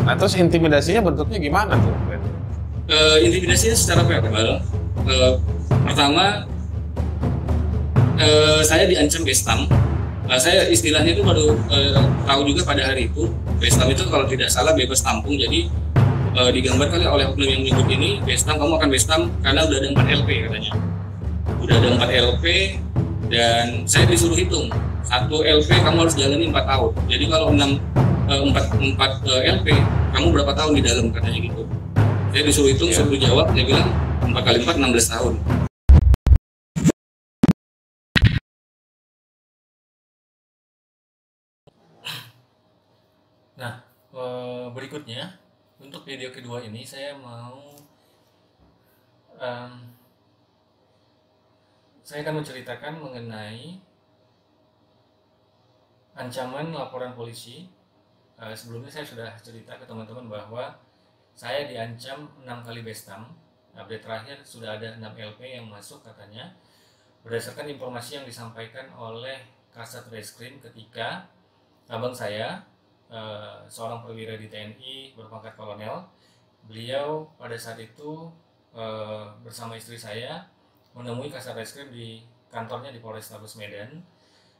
Nah, terus intimidasinya bentuknya gimana tuh? Intimidasinya secara verbal. Pertama, saya diancam bestam. Saya istilahnya itu baru tahu juga pada hari itu. Bestam itu kalau tidak salah bebas tampung. Jadi digambarkan oleh oknum yang menyebut ini, bestam, kamu akan bestam karena udah ada 4 LP katanya. Udah ada 4 LP dan saya disuruh hitung. Satu LP kamu harus jalani 4 tahun. Jadi kalau 4 LP, kamu berapa tahun di dalam katanya gitu. Saya disuruh hitung, Ya. suruh jawab, dia bilang 4 kali 4 16 tahun. Nah, berikutnya untuk video kedua ini saya mau saya akan menceritakan mengenai ancaman laporan polisi. Sebelumnya saya sudah cerita ke teman-teman bahwa saya diancam 6 kali bestam. Update terakhir sudah ada 6 LP yang masuk katanya berdasarkan informasi yang disampaikan oleh Kasat Reskrim ketika abang saya, seorang perwira di TNI berpangkat kolonel. Beliau pada saat itu bersama istri saya menemui Kasat Reskrim di kantornya di Polrestabes Medan.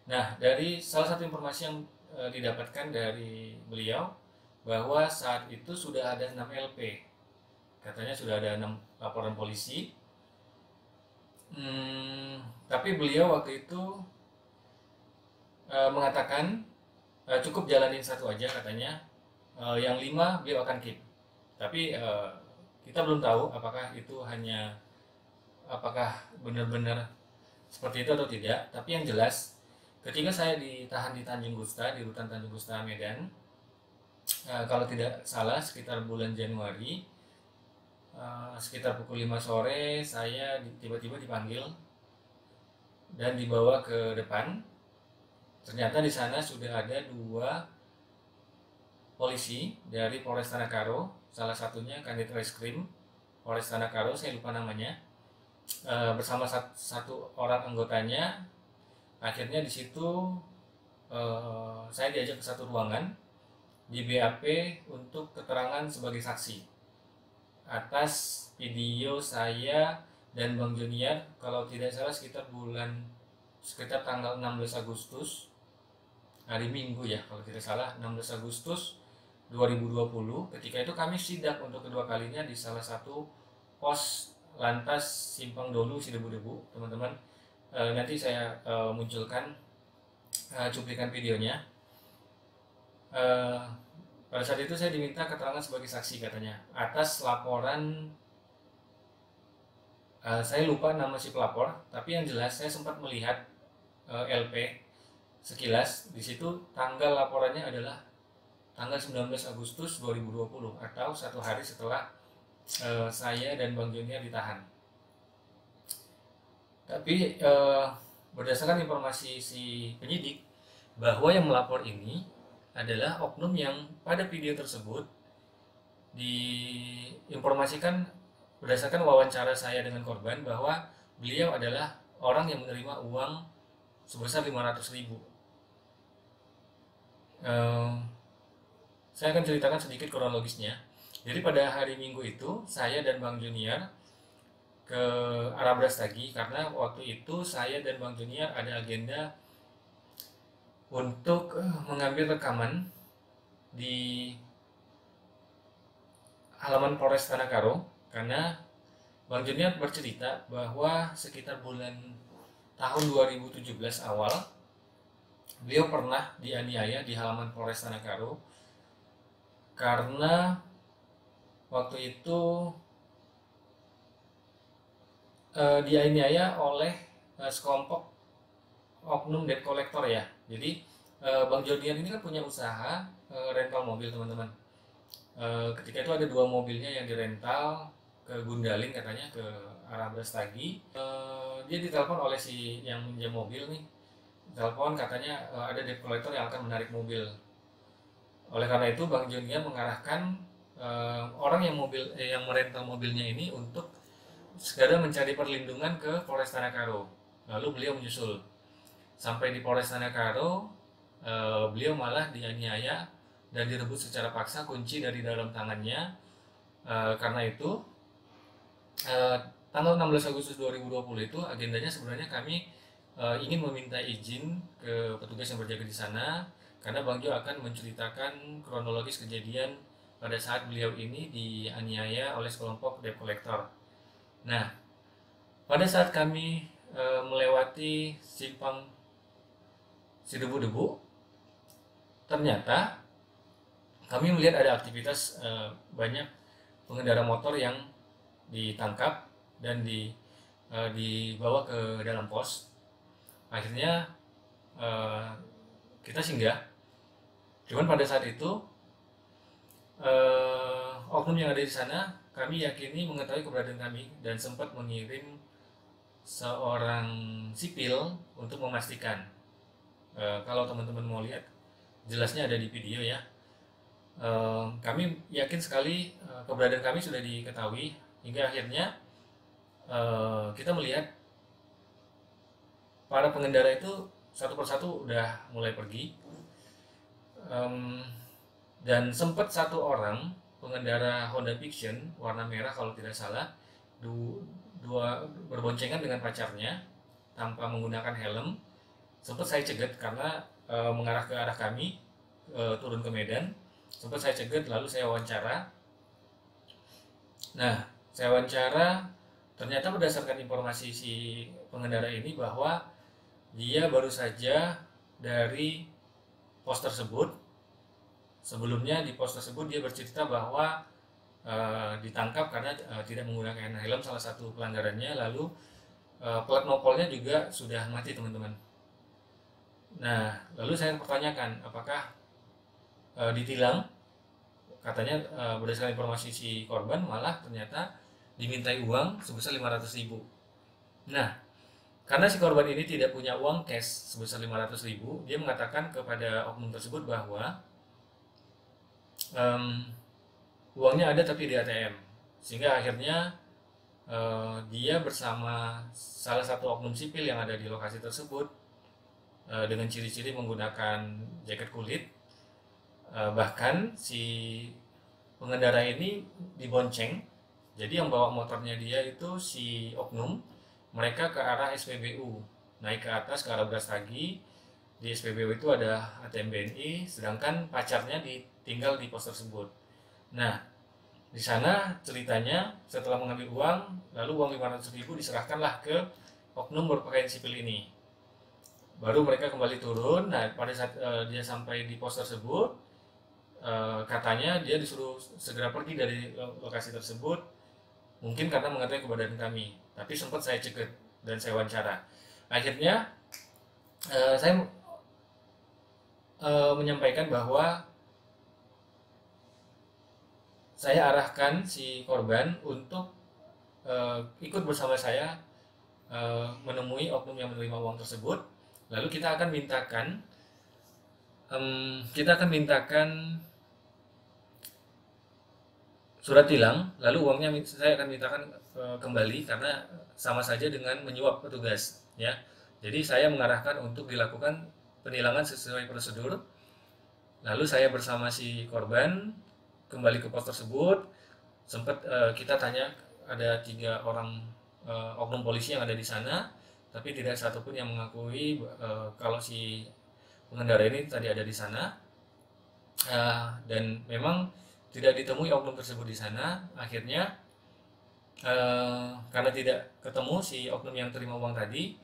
Nah, dari salah satu informasi yang didapatkan dari beliau bahwa saat itu sudah ada 6 LP. Katanya sudah ada 6 laporan polisi. Tapi beliau waktu itu mengatakan cukup jalanin satu aja katanya. Yang 5 beliau akan keep. Tapi kita belum tahu apakah benar-benar seperti itu atau tidak. Tapi yang jelas ketika saya ditahan di Tanjung Gusta, di rutan Tanjung Gusta Medan, kalau tidak salah sekitar bulan Januari, sekitar pukul 5 sore saya tiba-tiba dipanggil dan dibawa ke depan. Ternyata di sana sudah ada 2 polisi dari Polres Tanah, salah satunya Kanit Reskrim Polres Tanah, saya lupa namanya, bersama satu orang anggotanya. Akhirnya di situ saya diajak ke satu ruangan di BAP untuk keterangan sebagai saksi atas video saya dan Bang Junior, kalau tidak salah sekitar tanggal 16 Agustus, hari Minggu ya kalau tidak salah, 16 Agustus 2020. Ketika itu kami sidak untuk kedua kalinya di salah satu pos lantas Simpang Dolu Cidebu-Debu, teman-teman. Nanti saya munculkan cuplikan videonya. Pada saat itu saya diminta keterangan sebagai saksi katanya atas laporan, saya lupa nama si pelapor, tapi yang jelas saya sempat melihat LP sekilas. Di situ tanggal laporannya adalah tanggal 19 Agustus 2020 atau 1 hari setelah saya dan Bang Junior ditahan. Tapi berdasarkan informasi si penyidik bahwa yang melapor ini adalah oknum yang pada video tersebut diinformasikan berdasarkan wawancara saya dengan korban bahwa beliau adalah orang yang menerima uang sebesar 500.000. Saya akan ceritakan sedikit kronologisnya. Jadi pada hari Minggu itu saya dan Bang Junior ke arah Brastagi karena waktu itu saya dan Bang Junior ada agenda untuk mengambil rekaman di halaman Polres Tanah Karo, karena Bang Junior bercerita bahwa sekitar tahun 2017 awal beliau pernah dianiaya di halaman Polres Tanah Karo karena waktu itu dianiaya oleh sekelompok oknum debt collector ya. Jadi Bang Jodian ini kan punya usaha rental mobil, teman-teman. Ketika itu ada 2 mobilnya yang dirental ke Gundaling katanya, ke arah Brastagi. Dia ditelepon oleh si yang minjam mobil nih. Telepon katanya ada debt collector yang akan menarik mobil. Oleh karena itu Bang Jodian mengarahkan orang yang merental mobilnya ini untuk segera mencari perlindungan ke Polres Tanah Karo. Lalu beliau menyusul sampai di Polres Tanah Karo. Beliau malah dianiaya dan direbut secara paksa kunci dari dalam tangannya. Karena itu tanggal 16 Agustus 2020 itu agendanya sebenarnya kami ingin meminta izin ke petugas yang berjaga di sana, karena Bang Jo akan menceritakan kronologis kejadian pada saat beliau ini dianiaya oleh sekelompok debt collector. Nah, pada saat kami melewati simpang Sidebu-Debu, ternyata kami melihat ada aktivitas banyak pengendara motor yang ditangkap dan dibawa ke dalam pos. Akhirnya kita singgah. Cuman pada saat itu oknum yang ada di sana kami yakini mengetahui keberadaan kami dan sempat mengirim seorang sipil untuk memastikan. Kalau teman-teman mau lihat, jelasnya ada di video ya. Kami yakin sekali keberadaan kami sudah diketahui, hingga akhirnya kita melihat para pengendara itu satu persatu udah mulai pergi, dan sempat satu orang pengendara Honda Vision warna merah kalau tidak salah, dua berboncengan dengan pacarnya tanpa menggunakan helm. Sempat saya cegat karena mengarah ke arah kami, turun ke Medan. Sempat saya cegat, lalu saya wawancara. Nah, saya wawancara, ternyata berdasarkan informasi si pengendara ini bahwa dia baru saja dari pos tersebut. Sebelumnya di pos tersebut dia bercerita bahwa ditangkap karena tidak menggunakan helm, salah satu pelanggarannya. Lalu plat nopolnya juga sudah mati, teman-teman. Nah, lalu saya pertanyakan apakah ditilang. Katanya berdasarkan informasi si korban malah ternyata dimintai uang sebesar 500.000. Nah, karena si korban ini tidak punya uang cash sebesar 500.000, dia mengatakan kepada oknum tersebut bahwa uangnya ada tapi di ATM. Sehingga akhirnya dia bersama salah satu oknum sipil yang ada di lokasi tersebut dengan ciri-ciri menggunakan jaket kulit. Bahkan si pengendara ini dibonceng. Jadi yang bawa motornya dia itu si oknum. Mereka ke arah SPBU, naik ke atas ke arah Brastagi. Di SPBU itu ada ATM BNI, sedangkan pacarnya ditinggal di pos tersebut. Nah, di sana ceritanya setelah mengambil uang, lalu uang 500.000 diserahkanlah ke oknum berpakaian sipil ini. Baru mereka kembali turun. Nah, pada saat dia sampai di pos tersebut, katanya dia disuruh segera pergi dari lokasi tersebut, mungkin karena mengetahui keberadaan kami. Tapi sempat saya cegat dan saya wawancara. Akhirnya saya menyampaikan bahwa saya arahkan si korban untuk ikut bersama saya menemui oknum yang menerima uang tersebut. Lalu kita akan mintakan surat tilang, lalu uangnya saya akan mintakan kembali karena sama saja dengan menyuap petugas, ya. Jadi saya mengarahkan untuk dilakukan penilangan sesuai prosedur. Lalu saya bersama si korban kembali ke pos tersebut. Sempat kita tanya, ada 3 orang oknum polisi yang ada di sana, tapi tidak satupun yang mengakui kalau si pengendara ini tadi ada di sana. Dan memang tidak ditemui oknum tersebut di sana. Akhirnya karena tidak ketemu si oknum yang terima uang tadi,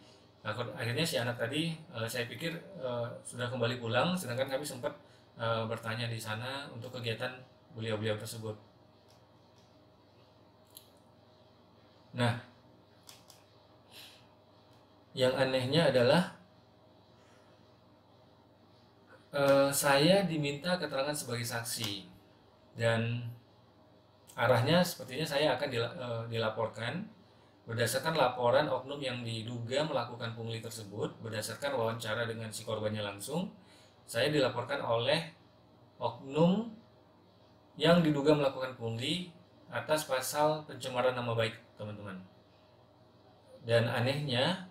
akhirnya si anak tadi saya pikir sudah kembali pulang, sedangkan kami sempat bertanya di sana untuk kegiatan beliau-beliau tersebut. Nah, yang anehnya adalah saya diminta keterangan sebagai saksi. Dan arahnya sepertinya saya akan dilaporkan berdasarkan laporan oknum yang diduga melakukan pungli tersebut. Berdasarkan wawancara dengan si korbannya langsung, saya dilaporkan oleh oknum yang diduga melakukan pungli atas pasal pencemaran nama baik, teman-teman. Dan anehnya,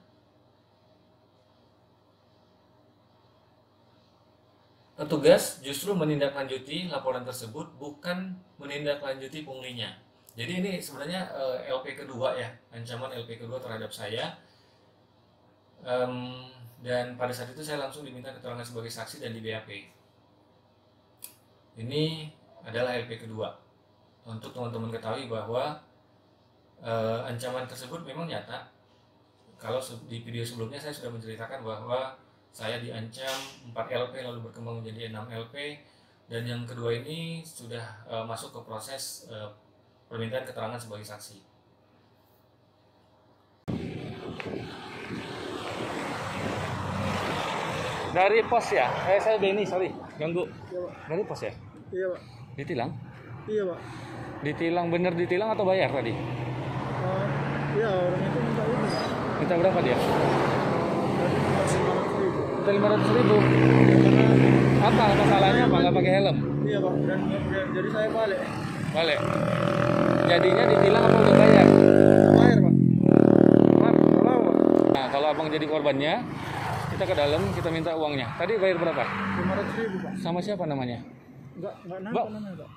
Petugas justru menindaklanjuti laporan tersebut, bukan menindaklanjuti punglinya. Jadi ini sebenarnya LP kedua ya, ancaman LP kedua terhadap saya. Dan pada saat itu saya langsung diminta keterangan sebagai saksi dan di BAP. Ini adalah LP kedua. Untuk teman-teman ketahui bahwa ancaman tersebut memang nyata. Kalau di video sebelumnya saya sudah menceritakan bahwa saya diancam 4 LP lalu berkembang menjadi 6 LP, dan yang kedua ini sudah masuk ke proses permintaan keterangan sebagai saksi. Dari pos ya? Saya Benny, sorry ganggu. Iya, Pak. Dari pos ya? Iya, Pak. Ditilang? Iya, Pak. Ditilang, bener ditilang atau bayar tadi? Iya, orang itu minta ini, Pak. Minta berapa dia? Tadi Minta 500.000. Apa masalahnya? Apa nggak pakai helm? iya, Pak. Dan jadi saya balik. Balik. Jadinya ditilang apa udah bayar? Bayar, Pak. Kalau, Pak. Nah, kalau abang jadi korbannya, kita ke dalam, kita minta uangnya. Tadi bayar berapa? 500.000, Pak. Sama siapa namanya? Enggak Mbak. nangkep namanya, Pak.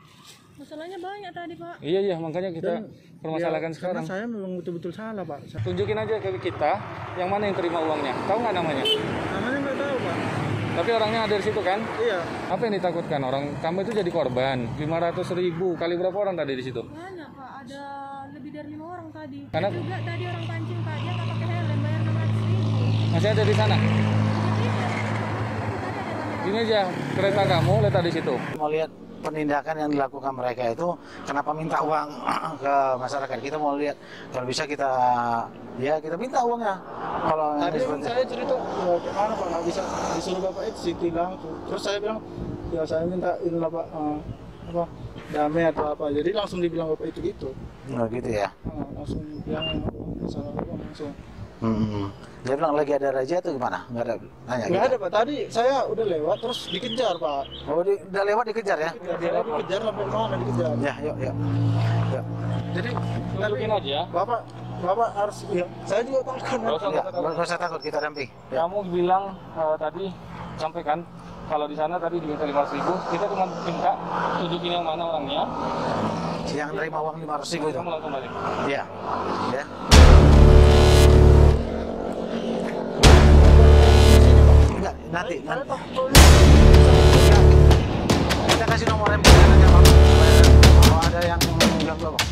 Masalahnya banyak tadi, Pak. Iya, makanya kita Dan, permasalahkan ya, sekarang. Karena saya memang betul-betul salah, Pak. Tunjukin aja ke kita yang mana yang terima uangnya. Tahu nggak namanya? Namanya nggak tahu, Pak. Tapi orangnya ada di situ kan? Iya. Apa yang ditakutkan? Orang kamu itu jadi korban. 500.000 kali berapa orang tadi di situ? Banyak, Pak. Ada lebih dari 5 orang tadi. Karena- Dan juga tadi orang pancing, Pak. Dia nggak pakai helm, bayar 600.000. Masih ada di sana? Jadi, tadi ada Ini aja kereta kamu letak di situ. Mau lihat penindakan yang dilakukan mereka itu, kenapa minta uang ke masyarakat. Kita mau lihat kalau bisa kita minta uangnya. Kalau Tadi yang emang saya cerita, ya, gimana, Pak? Nggak bisa disuruh Bapak itu tilang. Terus saya bilang, ya saya minta inilah, Pak, apa, damai atau apa. Jadi langsung dibilang Bapak itu gitu. oh, gitu ya. Langsung bilang masalah apa langsung. Dia bilang lagi ada razia atau gimana? Nggak ada. Nanya. Nggak Gitu. ada, Pak. Tadi saya udah lewat terus dikejar, Pak. Oh, udah lewat dikejar ya? Dikejar sampai mana dikejar. Ya, yuk. Jadi Tunjukin aja. Bapak harus, ya, saya juga takut. Nggak usah, Ya, nggak usah takut, kita damping. Ya. Kamu bilang tadi sampaikan kalau di sana tadi diminta 500.000. Kita cuma minta tunjukin yang mana orangnya. Yang nerima uang 500.000 itu. Kamu langsung balik. Ya. Enggak, nanti. Kita kasih nomor handphone aja, Bang. Kalau ada yang ganggu, Bang.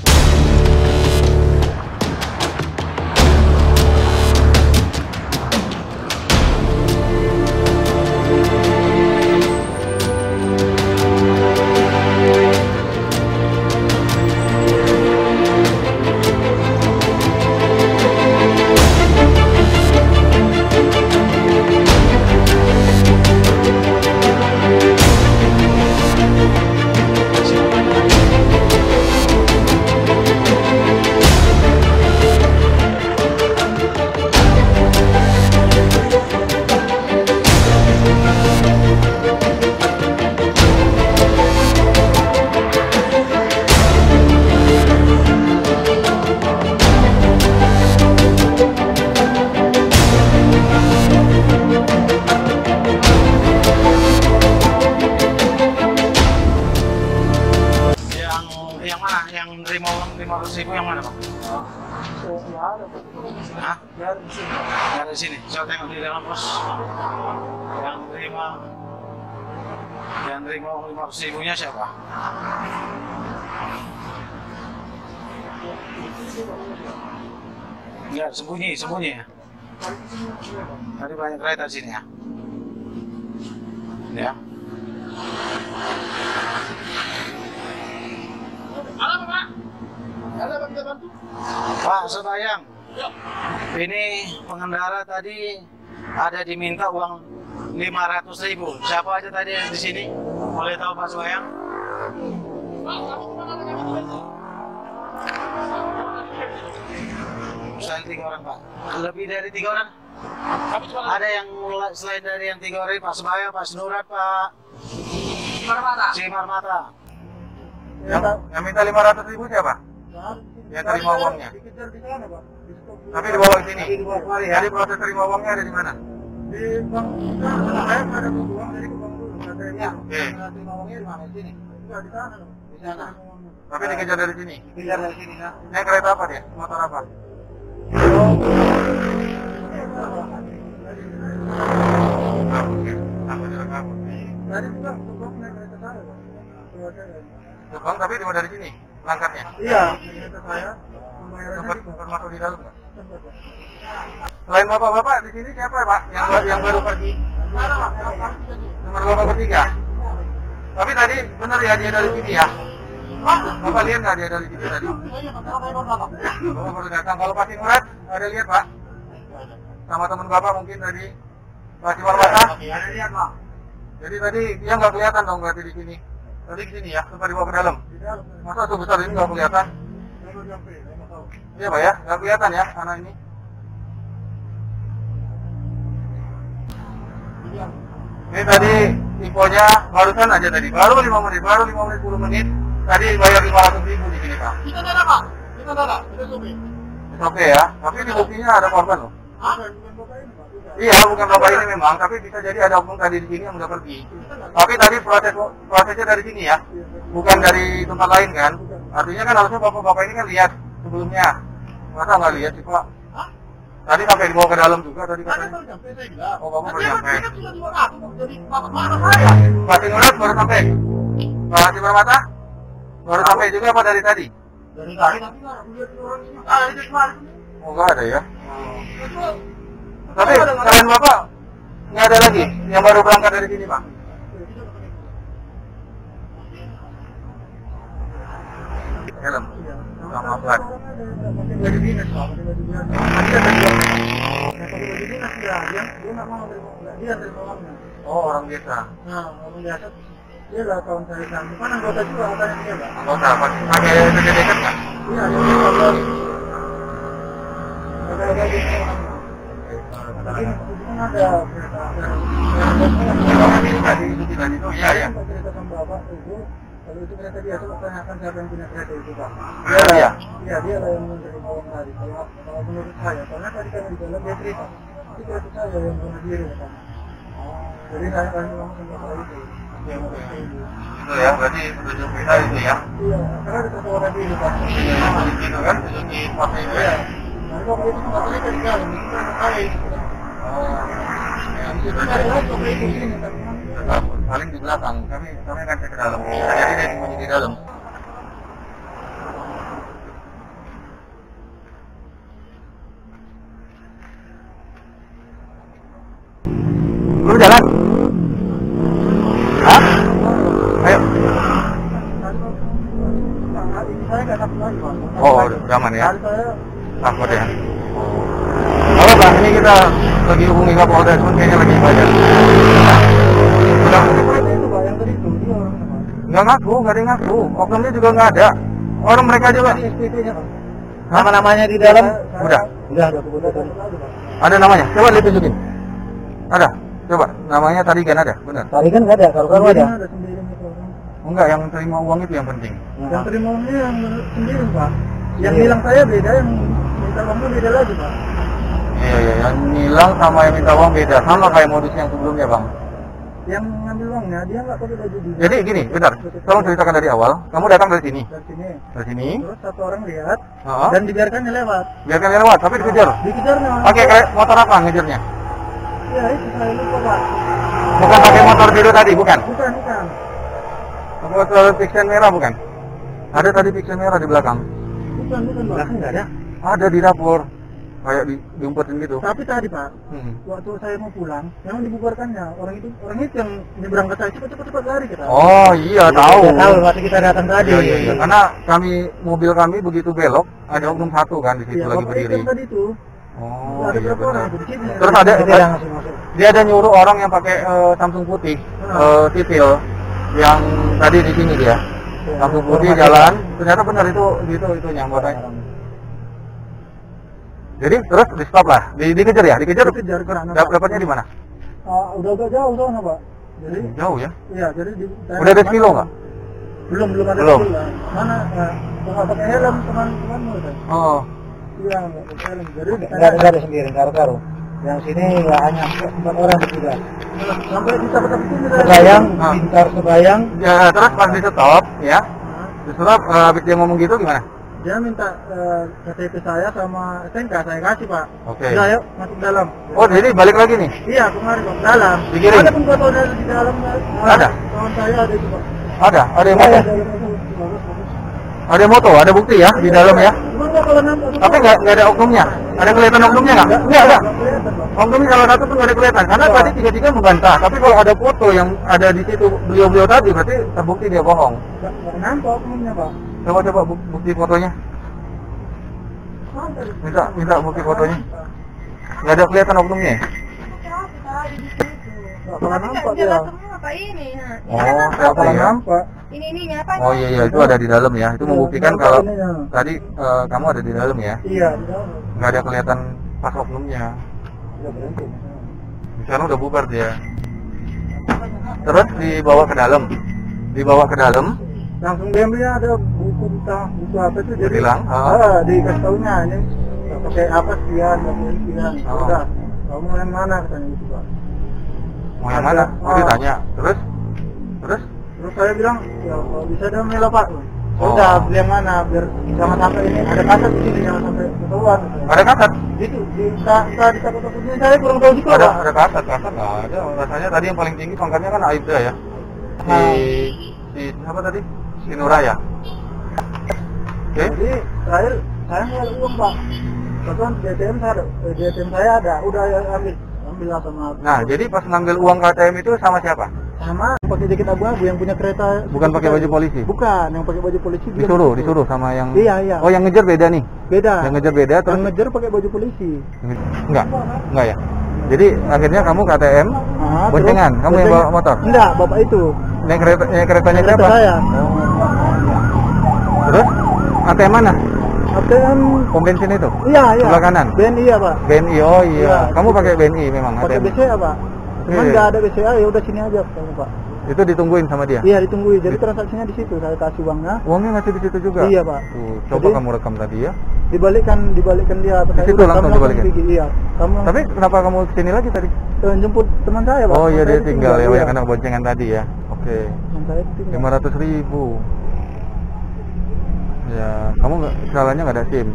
Yang mana? Yang nerima uang 500.000 yang mana, Bang? Hah? Yang ada di sini. Saya tengok di dalam pos. Yang nerima uang 500.000-nya siapa? Enggak, sembunyi ya. Tadi banyak kereta di sini ya. Ya. Pak, Sebayang. Ini pengendara tadi ada diminta uang 500.000. Siapa aja tadi di sini? Boleh tahu Pak Sebayang? Selain 3 orang, Pak. Lebih dari 3 orang? Ada yang selain dari yang 3 orang, Pak Sebayang, Pak Senurat, Pak Simarmata. Yang minta 500.000 siapa? Yang terima uangnya. Dikejar di sana, Pak. Tapi di bawah sini. Di bawah kali ya. Jadi proses terima uangnya ada di mana? Di Bang, saya nggak ada uang, jadi ke Bang dulu. Oke. Tapi dikejar dari sini. Dikejar dari sini ya. Naik kereta apa dia? Motor apa? Tukang tapi cuma dari sini langkahnya. Iya. Sempat masuk di dalam nggak? Selain bapak-bapak di sini siapa ya Pak? Yang baru pergi? Nomor bapak bertiga. Tapi tadi benar ya dia dari sini ya? Bapak lihat nggak dia dari sini tadi? Bapak baru datang. Kalau Pak Sinurat ada lihat Pak? Sama teman bapak mungkin tadi Pak Simarwata? Ada lihat Pak. Jadi tadi dia nggak kelihatan dong berarti di sini. Tadi di sini ya, sempat dibawa ke dalam. Masa sebesar ini nggak kelihatan? Iya Pak ya, nggak kelihatan ya anak ini. Ini tadi infonya barusan aja tadi, baru 5 menit 10 menit. Tadi bayar 500.000 di sini Pak. Kita ada Pak. Kita ada. Kita supir. Oke ya, tapi di buktinya ada korban loh. Iya, bukan bapak ini memang, tapi bisa jadi ada oknum tadi di sini yang udah pergi. Tapi tadi prosesnya dari sini ya, bukan dari tempat lain kan? Artinya kan harusnya bapak-bapak ini kan lihat sebelumnya. Masa nggak lihat sih Pak? Tadi sampai dibawa ke dalam juga tadi katanya. Oh, bapak baru sampai. Pak Sinurat baru sampai. Pak Simarwata baru sampai juga apa dari tadi? Dari tadi tapi nggak ada orang ini. Itu cuma. Oh, nggak ada ya. Tapi selain bapak nggak ada lagi yang baru berangkat dari sini Pak. Helm sama plat. Dari dinas Pak. Dia terima uangnya. Oh, orang biasa. Nah, orang biasa. Dia lah kawan saya kan. Bukan anggota juga katanya dia Pak. Anggota pakai sertifikat nggak? Iya, dia kalau ada gitu. Tapi ada Tadi itu iya ya. cerita sama bapak itu, kalau itu kereta dia coba tanyakan siapa yang punya kereta itu Pak. Iya. Iya dia lah yang menerima uang tadi. Kalau menurut saya, karena tadi kami di dalam dia cerita, itu kereta saya yang bunuh diri kan. Jadi saya kasih uang sama bapak itu. Itu ya, berarti petunjuk kita itu ya. Iya, karena ada satu orang diri Pak. Itu kan petunjuk plat itu ya. Nah, waktu itu nggak boleh ke dalam, itu kan saya itu. Itu ada lagi waktu itu sini, tapi Tetap paling di belakang. Kami akan cek ke dalam. Bisa jadi dia sembunyi di dalam. Belum jalan? Hah? Ayo. ini saya nggak takut lagi Pak. Oh, udah aman ya? Tadi saya Takut ya? Halo Bang, ini kita lagi hubungi Kapolda, cuman kayaknya lagi ibadah. Udah. itu Pak, yang tadi itu, dia orangnya Pak. Nggak ngaku, nggak ada yang ngaku. Oknumnya juga nggak ada. Orang mereka juga. Di SPP-nya Pak. Nama-namanya di dalam Udah. Udah ada kebetulan tadi. Ada namanya? Coba ditunjukin. Ada? Coba. Namanya tadi kan ada? Benar? tadi kan nggak ada, kalau ada. Ada sendiri itu orang. Enggak, yang terima uang itu yang penting. Yang terima uangnya yang sendiri Pak. Yang bilang saya beda, yang minta uangnya beda lagi Pak. Iya, yang hilang sama yang minta uang beda. Sama kayak modus yang sebelumnya Bang. Yang ngambil uangnya dia nggak pakai baju dia. Jadi gini, bentar. Tolong ceritakan dari awal. Kamu datang dari sini. Dari sini. Dari sini. Terus satu orang lihat Heeh. dan dibiarkannya lewat. Biarkan dia lewat, tapi dikejar. Dikejarnya. Pakai kayak motor apa ngejarnya? Ya itu saya lupa Pak. Bukan pakai motor biru tadi, bukan? Bukan. Motor Vixen merah bukan? Ada tadi Vixen merah di belakang. Bukan Pak. Belakang nggak ada. Ada di dapur. Kayak diumpetin gitu. Tapi tadi Pak, Hmm. waktu saya mau pulang, memang dibubarkannya. Orang itu yang nyebrang ke saya cepat lari kita. Oh iya, tahu. Udah tahu waktu kita datang tadi. Iya. Karena mobil kami begitu belok, ada oknum satu kan di situ Iya, lagi Bapak berdiri. Ikan tadi itu. Oh Ada iya berapa orang benar. itu di sini? Terus ada Kita langsung masuk. dia ada nyuruh orang yang pakai Samsung putih, titil, yang tadi di sini dia. Samsung putih jalan, ternyata benar itu nyambotanya. Jadi terus di stop lah, dikejar ya, dikejar karena dapatnya di mana? udah agak jauh soalnya Pak. Jadi Jauh ya? iya, jadi Udah ada kilo nggak? Belum ada Belum. kilo. Mana nggak pakai helm teman-temanmu itu. Oh, Iya, nggak pakai helm. Jadi Nggak ada sendiri, karo-karo. Yang sini ya hanya 4 orang juga. Sampai di stop sini Sebayang, pintar sebayang. Ya, terus pas di stop ya. Di stop habis dia ngomong gitu gimana? Dia minta KTP saya sama STNK, saya kasih Pak. Oke. Udah yuk masuk dalam. Oh, jadi balik lagi nih? Iya, kemarin Pak, dalam. Dikirim? Ada pun fotonya di dalam. Ada? Kawan saya ada itu Pak. Ada yang moto? Ada yang moto, ada bukti ya di dalam ya? Cuma nggak kalau nampak. Tapi nggak ada oknumnya? Ada kelihatan oknumnya nggak? Nggak ada. Oknumnya kalau satu pun nggak ada kelihatan. Karena tadi tiga-tiga membantah. Tapi kalau ada foto yang ada di situ beliau-beliau tadi, berarti terbukti dia bohong. Nggak nampak oknumnya Pak. Coba bukti fotonya. Minta bukti fotonya. Nggak ada kelihatan oknumnya. Nggak pernah nampak dia. Apa ini? Oh, Nggak siapa pernah ya? nampak. Ini apa? Oh iya itu ada di dalam ya. Itu membuktikan nampak kalau ininya. tadi kamu ada di dalam ya. Iya, di dalam. Nggak ada kelihatan pas oknumnya. Udah berhenti. Sekarang udah bubar dia. Terus dibawa ke dalam. Langsung diambilnya ada buku entah buku apa itu jadi Bilang, dikasih taunya ini nggak pakai apa sekian nggak pakai sekian. Oh. Udah kamu yang mana katanya gitu Pak. Mau yang mana? Oh, ditanya. Terus? Terus saya bilang ya kalau bisa damai lah Pak. Oh. Udah beli yang mana biar jangan sampai ini ada kaset di sini jangan sampai ketahuan. Ada kasat? Itu di takut ini saya kurang tahu juga Pak. Ada kasat nggak ada. Rasanya tadi yang paling tinggi pangkatnya kan Aibda ya. Si siapa tadi? Si Nuraya. Oke. Jadi saya nggak ada uang Pak. Kebetulan di ATM saya ada, udah ambil lah sama. Nah, jadi pas ngambil uang KTM itu sama siapa? Sama pakai jaket abu-abu yang punya kereta. Bukan pakai baju polisi? Bukan, yang pakai baju polisi. dia Disuruh sama yang... Iya. Oh, yang ngejar beda nih? Beda. Yang ngejar beda, terus... Yang ngejar pakai baju polisi. Enggak ya? Jadi akhirnya kamu KTM, boncengan, kamu yang bawa motor? Enggak, bapak itu. Naik keretanya Kereta siapa? saya. Terus? ATM mana? ATM. Pom bensin itu? Iya. Sebelah kanan? BNI ya Pak. BNI, oh iya. Iya. Kamu pakai BNI memang Pakai ATM? BCA Pak. Cuman Oke. nggak ada BCA ya udah sini aja kamu Pak. Itu ditungguin sama dia? Iya ditungguin. Jadi transaksinya di situ saya kasih uangnya. Uangnya masih di situ juga? Iya Pak. Coba Jadi, kamu rekam tadi ya. Dibalikkan dia. Di situ langsung dibalikin? Iya. Kamu Tapi kenapa kamu kesini lagi tadi? jemput teman saya Pak. Oh iya, Teman dia saya tinggal ya, iya. yang anak boncengan tadi ya. Oke. Teman saya tinggal. 500.000. Ya, kamu salahnya nggak ada SIM.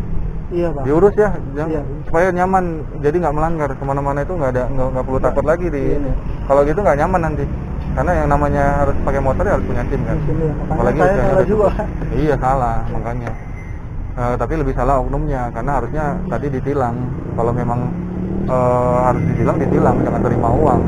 Iya Pak. Diurus ya, Iya. supaya nyaman, jadi nggak melanggar kemana-mana itu nggak perlu takut lagi di. Iya. Kalau gitu nggak nyaman nanti, karena yang namanya harus pakai motor ya harus punya SIM kan. Di sini, makanya Apalagi saya usianya salah udah juga. cukup. Iya salah makanya. Tapi lebih salah oknumnya, karena harusnya tadi ditilang. Kalau memang harus ditilang, jangan terima uang.